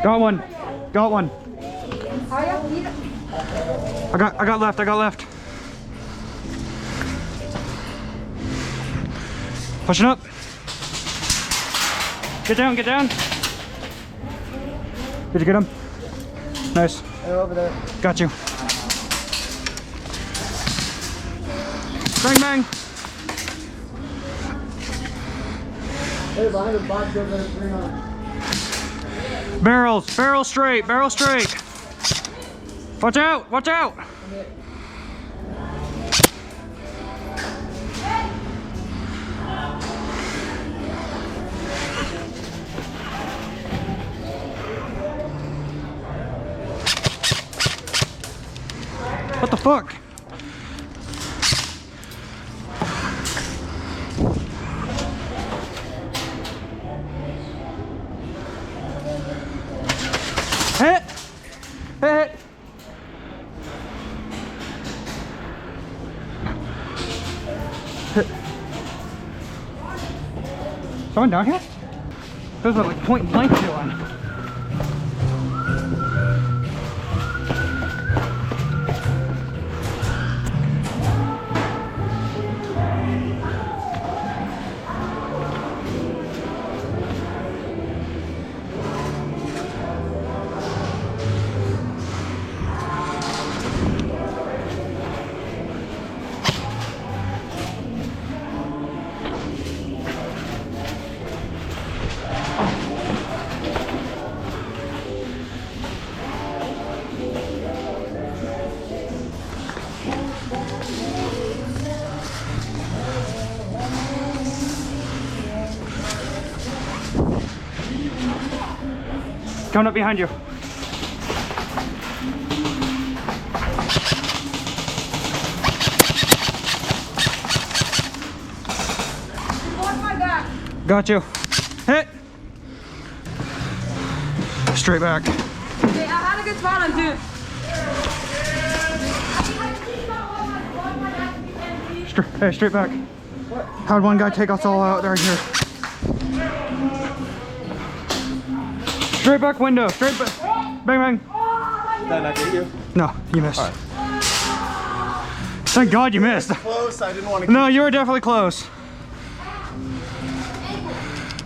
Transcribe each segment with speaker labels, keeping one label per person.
Speaker 1: Got one. Got one. I got left. I got left. Pushing up. Get down. Get down. Did you get him? Nice.
Speaker 2: They're over there.
Speaker 1: Got you. Bang bang.
Speaker 2: Hey, behind the box over there, 300.
Speaker 1: Barrels. Barrel straight. Barrel straight. Watch out. Watch out. What the fuck? Hit! Hit! Hit. Someone down here? Those were like point blank doing. Coming up behind you. Got you. Hit. Straight back.
Speaker 3: Hey, I had a good spot on two.
Speaker 1: Straight back. Had one guy take us all out right here. Straight back window. Straight back. Bang bang.
Speaker 2: Did I not get you?
Speaker 1: No, you missed.
Speaker 2: All right.
Speaker 1: Thank God you missed.
Speaker 2: Close. I didn't want to.
Speaker 1: No, you were definitely close.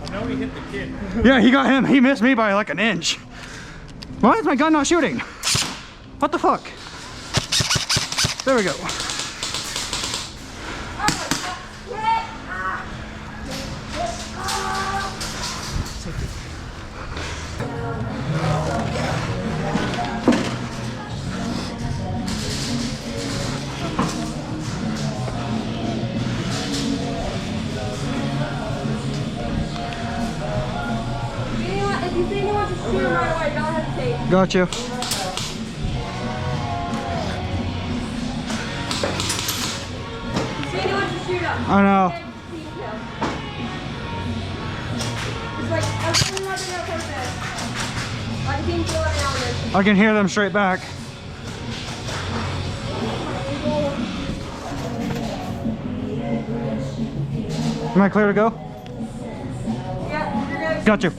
Speaker 2: I know he hit the kid.
Speaker 1: Yeah, he got him. He missed me by like an inch. Why is my gun not shooting? What the fuck? There we go.
Speaker 3: If you think you want to shoot him right away, don't hesitate.
Speaker 1: Got you.
Speaker 3: If you want to shoot him.
Speaker 1: I know.
Speaker 3: It's like everything nothing else like this. I can feel it around this.
Speaker 1: I can hear them straight back. Am I clear to go?
Speaker 3: Yeah, you're good.
Speaker 1: Got you.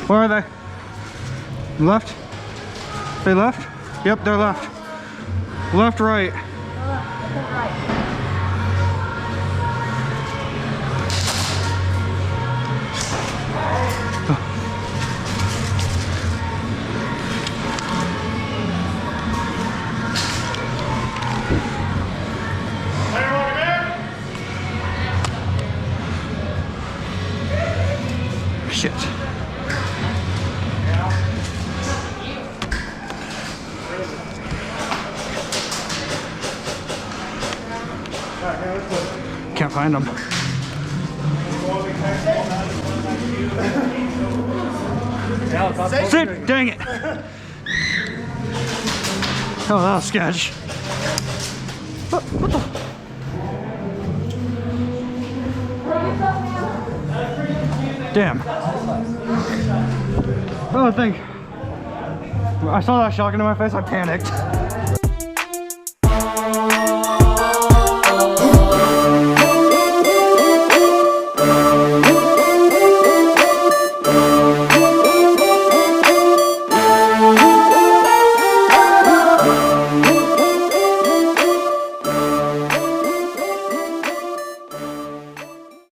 Speaker 1: Where are they? Left? They left? Yep, they're left. Left, right. Shit. Can't find them. Sit! Dang it! Oh, that was sketch. What the? Damn. Oh, I think I saw that shotgun in my face. I panicked.